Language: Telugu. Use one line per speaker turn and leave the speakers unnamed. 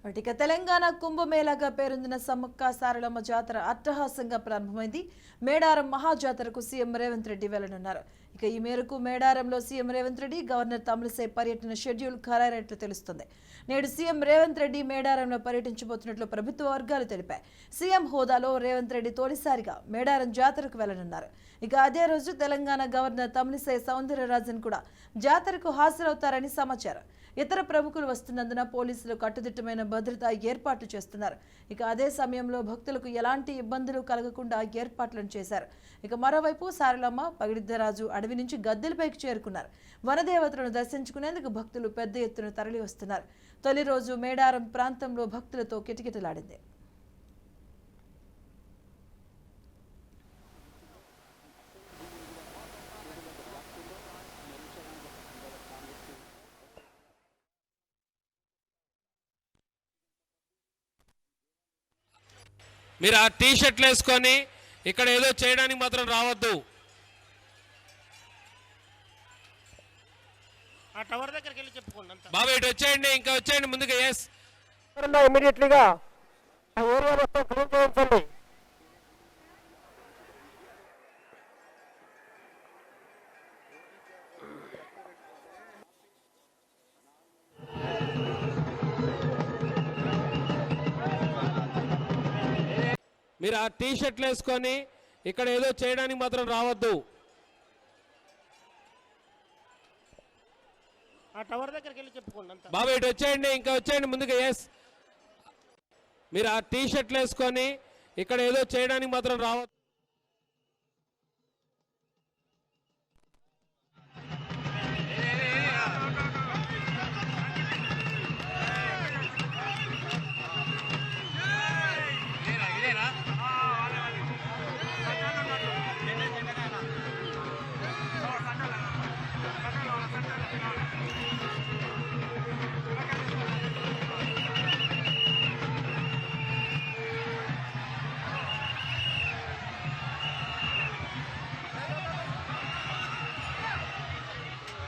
ఇక తెలంగాణ కుంభమేళాగా పేరొందిన సమ్మక్క సారలమ్మ జాతర అట్టహాసంగా ప్రారంభమైంది. మేడారం మహాజాతరకు సీఎం రేవంత్ రెడ్డి వెళ్లనున్నారు. ఇక ఈ మేరకు మేడారంలో సీఎం రేవంత్ రెడ్డి గవర్నర్ తమిళిసై పర్యటన షెడ్యూల్ ఖరారైనట్లు తెలుస్తుంది. నేడు సీఎం రేవంత్ రెడ్డి మేడారంలో పర్యటించబోతున్నట్లు ప్రభుత్వ వర్గాలు తెలిపాయి. సీఎం హోదాలో రేవంత్ రెడ్డి తొలిసారిగా మేడారం జాతరకు వెళ్లనున్నారు. ఇక అదే రోజు తెలంగాణ గవర్నర్ తమిళిసై సౌందరరాజన్ కూడా జాతరకు హాజరవుతారని సమాచారం. ఇతర ప్రముఖులు వస్తున్నందున పోలీసులు కట్టుదిట్టమైన భద్రతా ఏర్పాట్లు చేస్తున్నారు. ఇక అదే సమయంలో భక్తులకు ఎలాంటి ఇబ్బందులు కలగకుండా ఏర్పాట్లను చేశారు. ఇక మరోవైపు సారలమ్మ పగిడిద్దరాజు అడవి నుంచి గద్దెలపైకి చేరుకున్నారు. వనదేవతలను దర్శించుకునేందుకు భక్తులు పెద్ద ఎత్తున తరలి వస్తున్నారు. తొలి రోజు మేడారం ప్రాంతంలో భక్తులతో కిటకిటలాడింది.
మీరు ఆ టీ షర్ట్లు వేసుకొని ఇక్కడ ఏదో చేయడానికి మాత్రం రావద్దు.
ఆ టవర్ దగ్గరికి వెళ్ళి చెప్పుకోండి.
బాబా ఇటు వచ్చేయండి, ఇంకా వచ్చేయండి ముందుగా. ఎస్
ఇమీడియట్లీగా ఆ ఏరియా మొత్తం క్లీన్ చేయించండి.
మీరు ఆ టీ షర్ట్లు వేసుకొని ఇక్కడ ఏదో చేయడానికి మాత్రం రావద్దు.
ఆ టవర్ దగ్గరికి వెళ్ళి చెప్పుకోండి.
బాబా ఇటు వచ్చేయండి, ఇంకా వచ్చేయండి ముందుగా. ఎస్ మీరు ఆ టీ షర్ట్లు వేసుకొని ఇక్కడ ఏదో చేయడానికి మాత్రం రావద్దు.